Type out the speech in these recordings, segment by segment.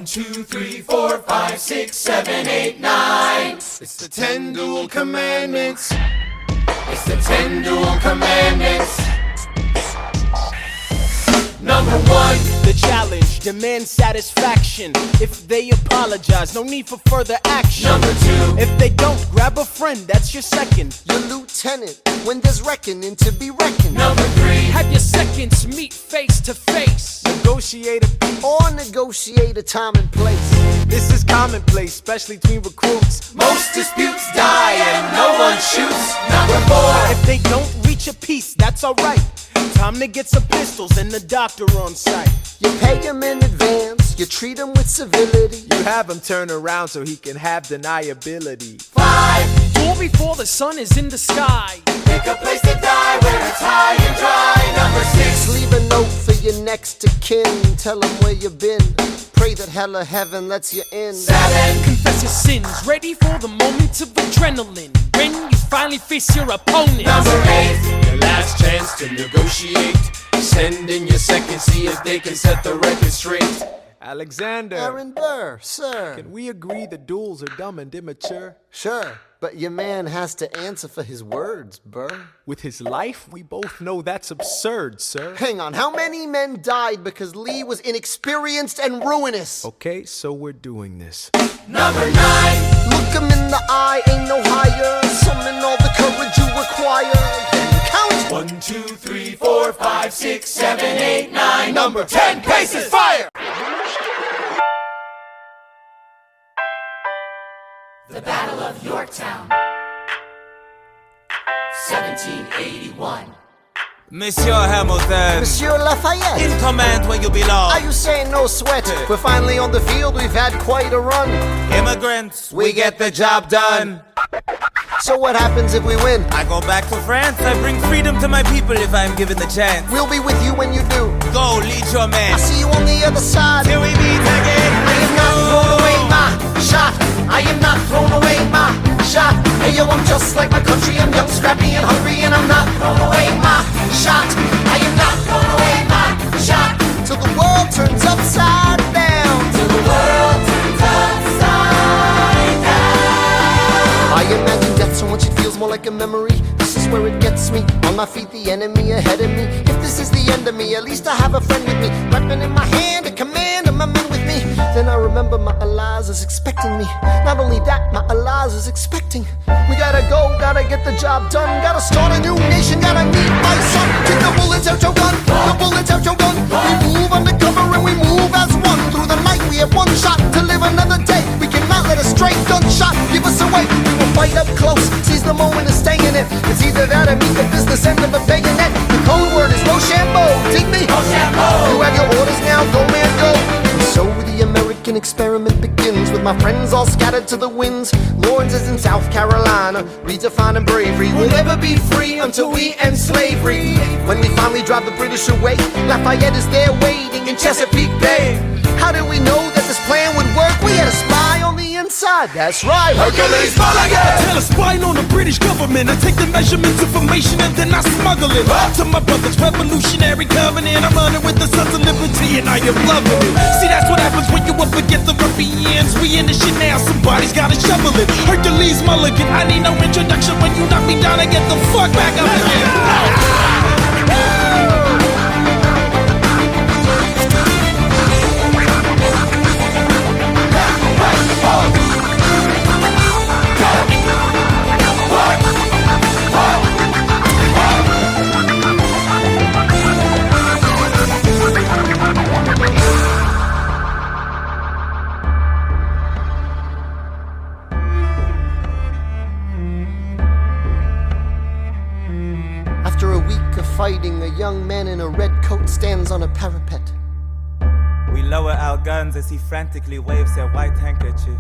2, 3, 4, 5, 6, 7, 8, 9. It's the 10 dual commandments. It's the 10 dual commandments. Number 1, the challenge, demand satisfaction. If they apologize, no need for further action. Number 2, if they don't, grab a friend, that's your second. Your lieutenant, when there's reckoning to be reckoned. Number 3, have your seconds meet face to face. Negotiate a peace or negotiate a time and place. This is commonplace, especially between recruits. most disputes die and no one shoots. Number 4, If they don't reach a peace, that's alright. Time to get some pistols and the doctor on site. You pay him in advance, you treat him with civility. You have him turn around so he can have deniability. 5, Duel before the sun is in the sky. pick a place to die where it's high and dry. Number 6, Leave a note for your next of kin, tell him where you've been. Pray that hell or heaven lets you in. 7, Confess your sins, ready for the moment of adrenaline. When you finally face your opponent. Number 8, your last chance to negotiate. Send in your second, see if they can set the record straight. Alexander, Aaron Burr, sir. can we agree that duels are dumb and immature? Sure, but your man has to answer for his words, Burr. With his life, we both know that's absurd, sir. Hang on, how many men died because Lee was inexperienced and ruinous? Okay, so we're doing this. Number 9, Look him in the eye, ain't no higher. Summon all the courage you require. Then count. 1, 2, 3, 4, 5, 6, 7, 8, 9. Number 10, paces, fire! The Battle of Yorktown, 1781. Monsieur Hamilton, Monsieur Lafayette. in command where you belong. Are you saying no sweat? We're finally on the field, we've had quite a run. Immigrants, we get the job done. So what happens if we win? I go back to France, I bring freedom to my people if I'm given the chance. We'll be with you when you do. Go, lead your I man. see you on the other side. Till we meet again. I am not thrown away my shot. I am not thrown away my shot. Hey yo, I'm just like my country. I'm young, scrappy, and hungry, and I'm not thrown away my shot. I am not thrown away my shot. Till the world turns upside down. Till the world turns upside down. I imagine death so much it feels more like a memory. This is where it gets me. On my feet, the enemy ahead of me. If this is the end of me, at least I have a friend with me. Weapon in my hand, a command of my men with me. Then I remember my Eliza is expecting me. Not only that, my Eliza is expecting. We gotta go, gotta get the job done. Gotta start a new nation, gotta meet my son. Take the bullets out your gun, the bullets out your gun. We move undercover and we move as one. Through the night we have one shot to live another day. We cannot let a stray gunshot give us away. We will fight up close, seize the moment and stay in it. It's either that or meet the business end of a bayonet. The code word is Rochambeau, dig me? Rochambeau. You have your orders now, go man go. And so the American experiment begins with my friends all scattered to the winds. Lawrence is in South Carolina, redefining bravery. We'll never be free until we end slavery. When we finally drive the British away, Lafayette is there waiting in Chesapeake Bay. How did we know that this plan would work? We had a spy on the inside, that's right. Hercules Mulligan! Tell a spine on the British government. I take the measurements, information, and then I smuggle it up to my brother's revolutionary covenant. I'm running with the Sons of Liberty, and I am loving it. See, that's what happens when you up against the ruffians. We in this shit now, somebody's gotta shovel it. Hercules Mulligan, I need no introduction. When you knock me down, I get the fuck back up again. After a week of fighting, a young man in a red coat stands on a parapet. We lower our guns as he frantically waves their white handkerchief.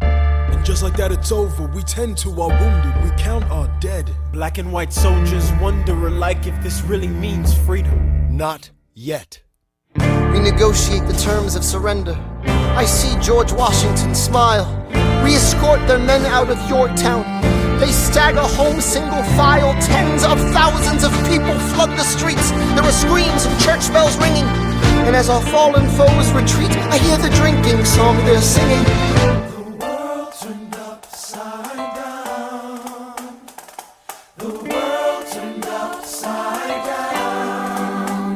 And just like that, it's over. We tend to our wounded. We count our dead. Black and white soldiers wonder alike if this really means freedom. Not yet. We negotiate the terms of surrender. I see George Washington smile. We escort their men out of Yorktown. They stagger home single file. Tens of thousands of people flood the streets. There are screams of church bells ringing. And as our fallen foes retreat, I hear the drinking song they're singing. The world turned upside down. The world turned upside down.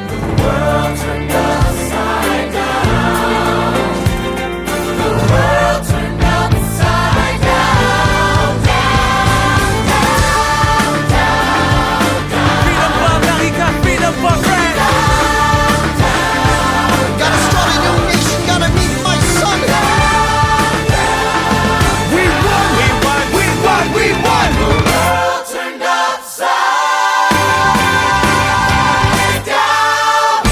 The world turned upside down. The world turned upside down. Down, down, down, down. Freedom for America, freedom for France. Gotta start a new nation, gotta meet my son. We won, we won, we won, we won. The world turned upside down.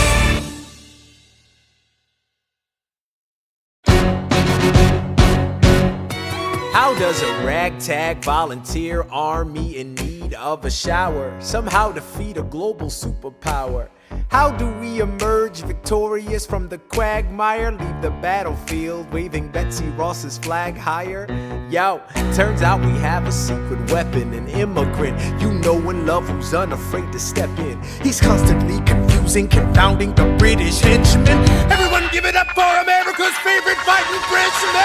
How does a ragtag volunteer army in need of a shower somehow defeat a global superpower? How do we emerge victorious from the quagmire? Leave the battlefield waving Betsy Ross's flag higher? Yo, turns out we have a secret weapon, an immigrant you know and love who's unafraid to step in. He's constantly confusing, confounding the British henchmen. Everyone give it up for America's favorite fighting Frenchman!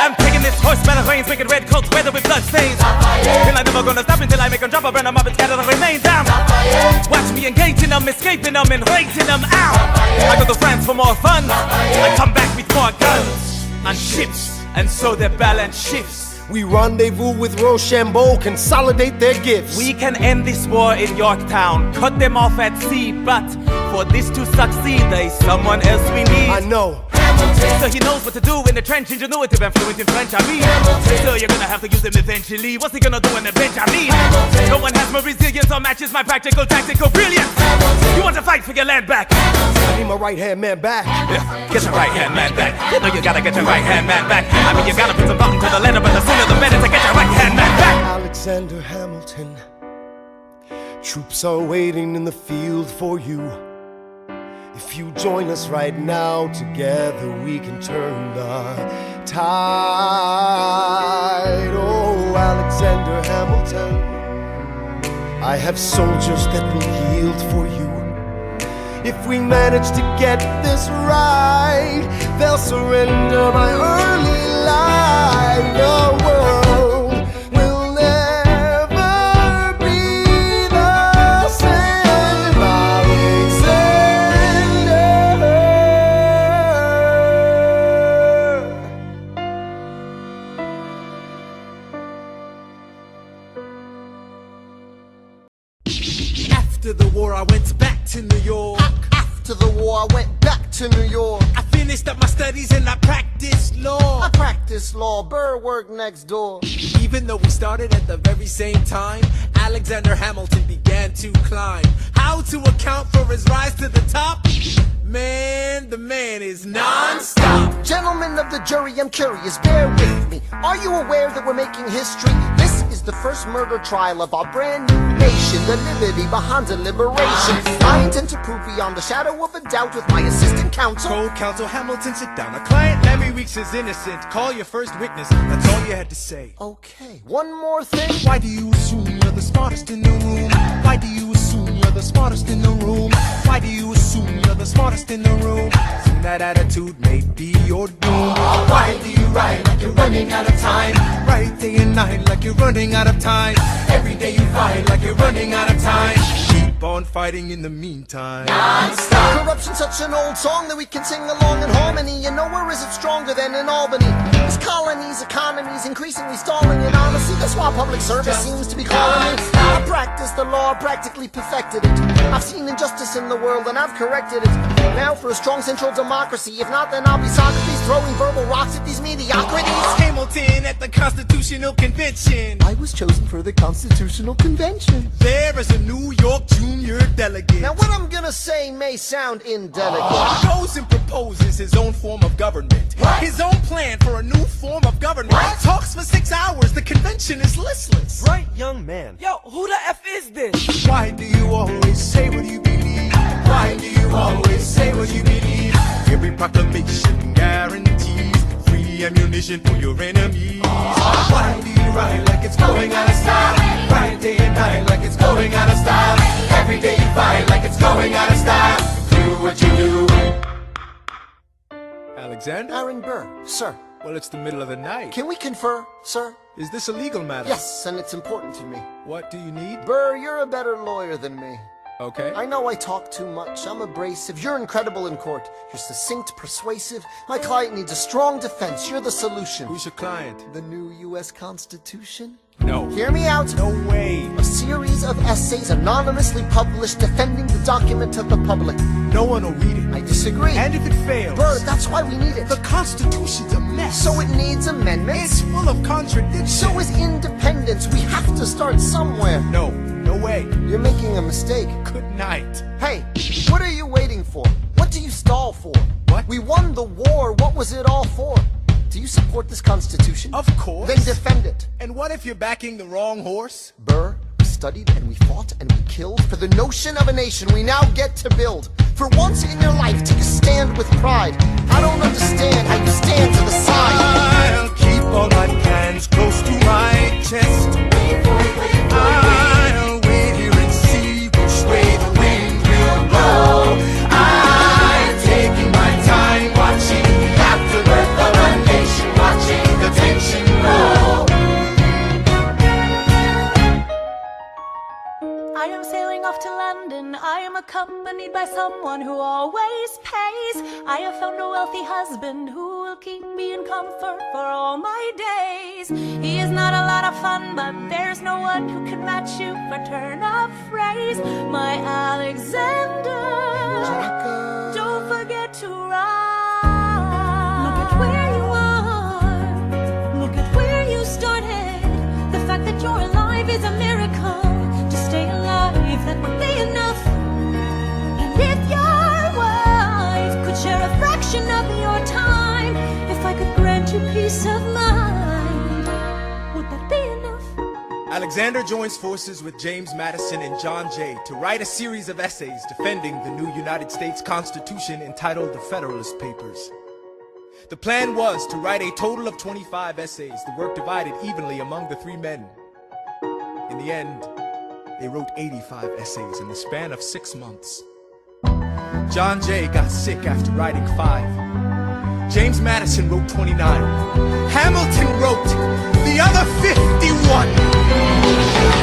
I'm taking this horse by the reins, making red coats weather with blood stains. Feel I'm never gonna stop until I make them drop, I burn them up and scatter the remains down. Watch me engaging them, escaping them, and rating them out. I go to France for more fun, I come back with more guns and ships, and so their balance shifts. We rendezvous with Rochambeau, consolidate their gifts. We can end this war in Yorktown, cut them off at sea, but for this to succeed, there's someone else we need. I know. So he knows what to do in the trench, ingenuitive and fluent in French, I mean. So you're gonna have to use him eventually. What's he gonna do in a bench, I mean? No one has more resilience or matches my practical tactical brilliance. You want to fight for your land back? I need my right-hand man back. Yeah, get your right hand man back. You know you gotta get your right hand man back. I mean, you gotta put some thought into the letter, but the sooner the better to get your right hand man back. Alexander Hamilton, troops are waiting in the field for you. If you join us right now, together we can turn the tide. Oh, Alexander Hamilton, I have soldiers that will yield for you. If we manage to get this right, they'll surrender my early life. The world will never be the same. After the war, I went back to New York. After the war, I went back to New York. I finished up my studies and I practiced law. I practiced law, Burr worked next door. Even though we started at the very same time, Alexander Hamilton began to climb. How to account for his rise to the top? Man, the man is non-stop. Gentlemen of the jury, I'm curious, bear with me. Are you aware that we're making history? This is the first murder trial of our brand new nation, the liberty behind the liberation. I intend to prove beyond the shadow of a doubt with my assistant counsel. Co-counsel Hamilton, sit down. Our client Larry Weeks is innocent. Call your first witness. That's all you had to say. Okay, one more thing. Why do you assume you're the smartest in the room? Why do you assume you're the smartest in the room? Why do you assume you're the smartest in the room? Soon that attitude may be your doom. Why do you write like you're running out of time? Right day and night like you're running out of time. Every day you fight like you're running out of time. Keep on fighting in the meantime. Non-stop. Corruption's such an old song that we can sing along in harmony. And nowhere is it stronger than in Albany. As colonies, economies increasingly stalling. And honestly, that's why public service seems to be calling me. I practiced the law, practically perfected it. I've seen injustice in the world and I've corrected it. Now for a strong central democracy. If not, then I'll be Socrates throwing verbal rocks at these mediocrities. Hamilton at the Constitutional Convention. I was chosen for the Constitutional Convention. There is a New York junior delegate. Now what I'm gonna say may sound indelicate. Goes and proposes his own form of government. His own plan for a new form of government. Talks for 6 hours, the convention is listless. Right, young man. Yo, who the F is this? Why do you always say what you believe? Why do you always say what you believe? Every proclamation guarantees free ammunition for your enemies. Why do you write like it's going out of style? Write day and night like it's going out of style. Every day you fight like it's going out of style. do what you do. Alexander? Aaron Burr, sir. Well, it's the middle of the night. Can we confer, sir? Is this a legal matter? Yes, and it's important to me. What do you need? Burr, you're a better lawyer than me. Okay. I know I talk too much. I'm abrasive. You're incredible in court. You're succinct, persuasive. My client needs a strong defense. You're the solution. Who's your client? The new U.S. Constitution? No. Hear me out. No way. A series of essays anonymously published defending the document to the public. No one will read it. I disagree. And if it fails? Burr, that's why we need it. The Constitution's a mess. So it needs amendments. It's full of contradictions. So is independence. We have to start somewhere. No. No way. You're making a mistake. Good night. Hey, what are you waiting for? What do you stall for? What? We won the war. What was it all for? Do you support this Constitution? Of course. Then defend it. And what if you're backing the wrong horse? Burr, we studied and we fought and we killed for the notion of a nation we now get to build. For once in your life, take a stand with pride. I don't understand how you stand to the side. I'll keep all my plans close to my chest. I'll wait here and see which way the wind will blow. I'm taking my time watching the afterbirth of a nation, watching the tension grow. I am sailing off to London. I am accompanied by someone who always pays. I have found a wealthy husband who will keep me in comfort for all my days. He is not a lot of fun, but there's no one who can match you for turn of phrase. My Alexander, don't forget to ride. Look at where you are. Look at where you started. The fact that you're alive is a miracle. To stay alive, that would be enough. And if your wife could share a fraction of your time, if I could grant you peace of mind, would that be enough? Alexander joins forces with James Madison and John Jay to write a series of essays defending the new United States Constitution entitled The Federalist Papers. The plan was to write a total of 25 essays, the work divided evenly among the three men. In the end, they wrote 85 essays in the span of 6 months. John Jay got sick after writing 5. James Madison wrote 29. Hamilton wrote the other 51.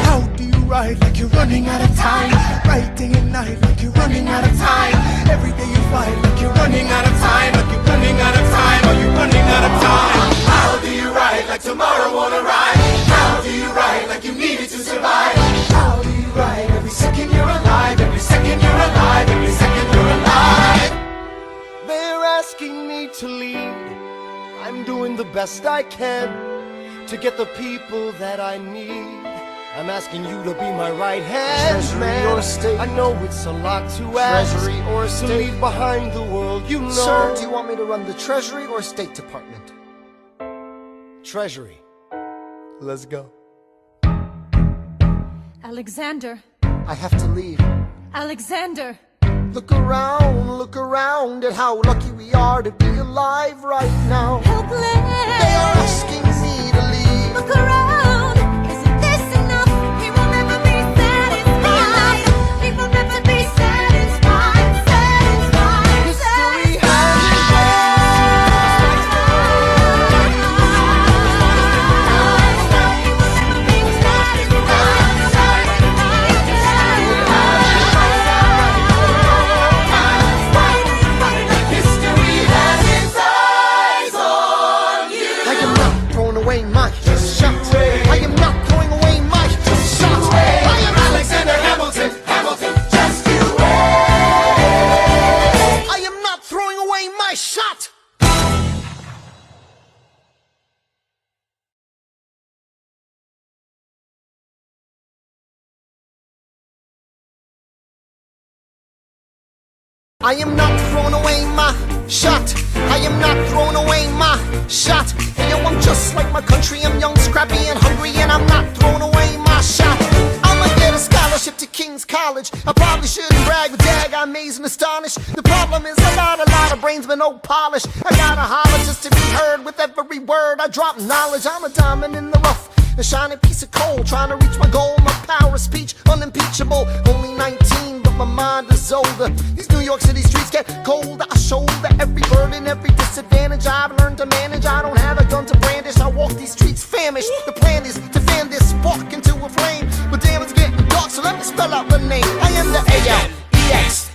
How do you write like you're running out of time? Write day and night like you're running out of time. Every day you fight like you're running out of time. Like you're running out of time. Are you running out of time? How do you write like tomorrow won't arrive? How do you write like you need it to survive? How do you write every second you're alive? Every second you're alive. Every second you're alive. They're asking me to lead. I'm doing the best I can to get the people that I need. I'm asking you to be my right hand, Treasury man. Or state. I know it's a lot to ask. Treasury or state. To leave behind the world, you know. Sir, do you want me to run the Treasury or State Department? Treasury. Let's go. Alexander, I have to leave. Alexander. Look around at how lucky we are to be alive right now. Helpless. They are asking me to leave. Look around. Isn't this enough? He will never be satisfied. He will never be satisfied. Satisfied. History History has its eyes on you. I am not throwing away my shot. I am not throwing away my shot. I am Alexander Hamilton, Hamilton, just you I am not throwing away my shot. I am not throwing away my shot. I am not throwing away my shot. Hey yo, I'm just like my country. I'm young, scrappy, and hungry, and I'm not throwing away my shot. I'ma get a scholarship to King's College. I probably shouldn't brag, but dag, I'm amazed and astonished. The problem is I got a lot of brains, but no polish. I gotta holler just to be heard with every word I drop. Knowledge, I'm a diamond in the rough, a shining piece of coal, trying to reach my goal. My power of speech, unimpeachable. Only 19, but my mind is older. These New York City streets get colder. I shoulder every burden, every disadvantage I've learned to manage. I don't have a gun to brandish, I walk these streets famished. The plan is to fan this spark into a flame, but damn, it's getting dark, so let me spell out the name. I am the A-L-E-X-A-N-D-E-R.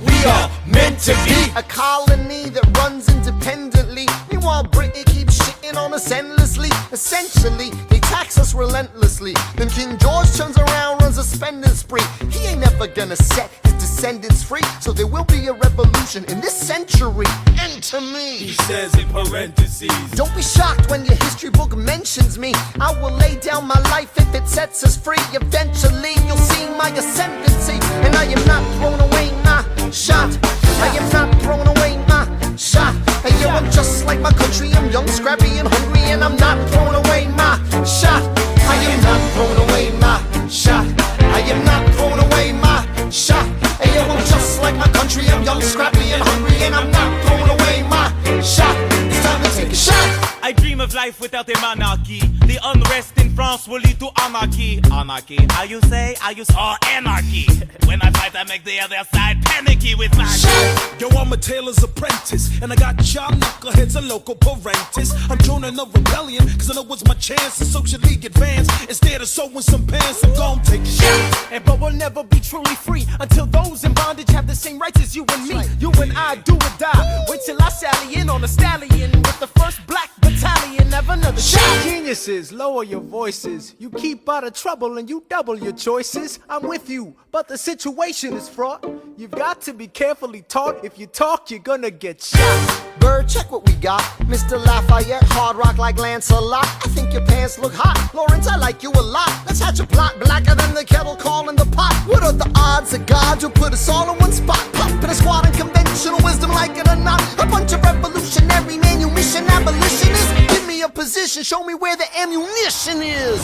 We are meant to be a colony that runs independently. Meanwhile, Britain keeps shitting on us endlessly. Essentially, they tax us relentlessly. Then King George turns around, runs a spending spree. He ain't never gonna set his descendants free, so there will be a revolution in this century. Enter me. He says in parentheses. Don't be shocked when your history book mentions me. I will lay down my life if it sets us free. Eventually, you'll see my ascendancy, and I am not throwing away my shot. I am not throwing away my shot. Hey yo, I'm just like my country. I'm young, scrappy, and hungry, and I'm not throwing away my shot. I am not throwing away my shot. I am not throwing away my shot. Hey yo, I'm just like my country. I'm young, scrappy, and hungry, and I'm not throwing away my shot. It's time to take a shot. I dream of life without a monarchy. The unrest in France will lead to anarchy. Anarchy, how you say? I use anarchy. When I fight, I make the other side panicky with my shot. Yo, I'm a tailor's apprentice, and I got y'all knuckleheads a local parentis. I'm joining a rebellion, cause I know it's my chance to socially advance. Instead of sewing some pants, I'm gon' take a shot. And but we'll never be truly free until those in bondage have the same rights as you and me. You and I do or die. Wait till I sally in on a stallion with the first black battalion. Have another shot. Geniuses, lower your voices. You keep out of trouble and you double your choices. I'm with you, but the situation is fraught. You've got to be carefully taught. If you talk, you're gonna get shot. Bird, check what we got. Mr. Lafayette, hard rock like Lancelot. I think your pants look hot. Lawrence, I like you a lot. Let's hatch a plot blacker than the kettle calling the pot. What are the odds that God will put us all in one spot? Pop in a squad of conventional wisdom like it or not. A bunch of revolutionary manumission abolitionists. Give me a position, show me where the ammunition is.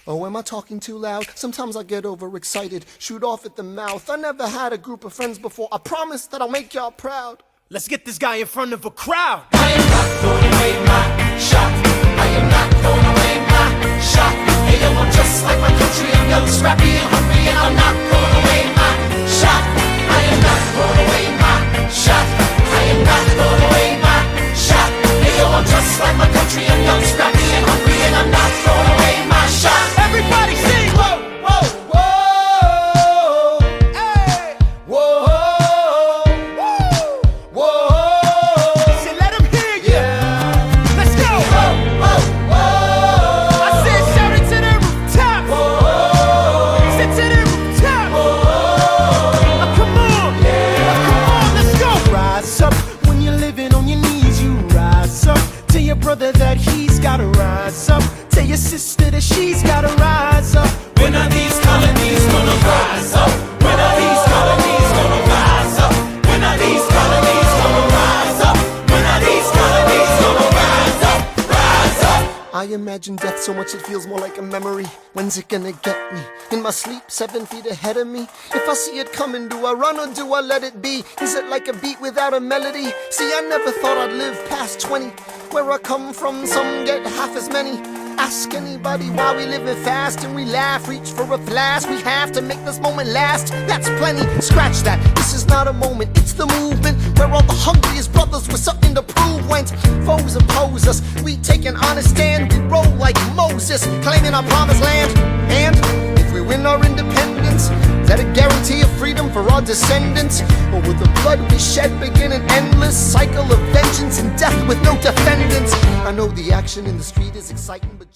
Oh, am I talking too loud? Sometimes I get overexcited, shoot off at the mouth. I never had a group of friends before. I promise that I'll make y'all proud. Let's get this guy in front of a crowd. I am not throwing away my shot. I am not throwing away my shot. Hey yo, I'm just like my country. I'm young, scrappy, and hungry, and I'm not throwing away my shot. I am not throwing away my shot. I am not throwing away my shot. Hey yo, I'm just like my country. I'm young, scrappy, and hungry, and I'm not throwing away my shot. Everybody sing. Whoa, whoa, whoa, hey, whoa. Brother that he's gotta rise up. Tell your sister that she's gotta rise up. When are these colonies gonna rise up? When are these colonies gonna rise up? When are these colonies gonna rise up? When are these colonies gonna rise up? Rise up. I imagine death so much it feels more like a memory. When's it gonna get me? In my sleep, 7 feet ahead of me. If I see it coming, do I run or do I let it be? Is it like a beat without a melody? See, I never thought I'd live past 20. Where I come from, some get half as many. Ask anybody why we living fast and we laugh, reach for a flask. We have to make this moment last. That's plenty, scratch that. This is not a moment, it's the movement. Where all the hungriest brothers with something to prove went. Foes oppose us, we take an honest stand. We roll like Moses, claiming our promised land. And if we win our independence, is that a guarantee of freedom for our descendants? Or will the blood we shed begin an endless cycle of vengeance and death with no defendants? I know the action in the street is exciting, but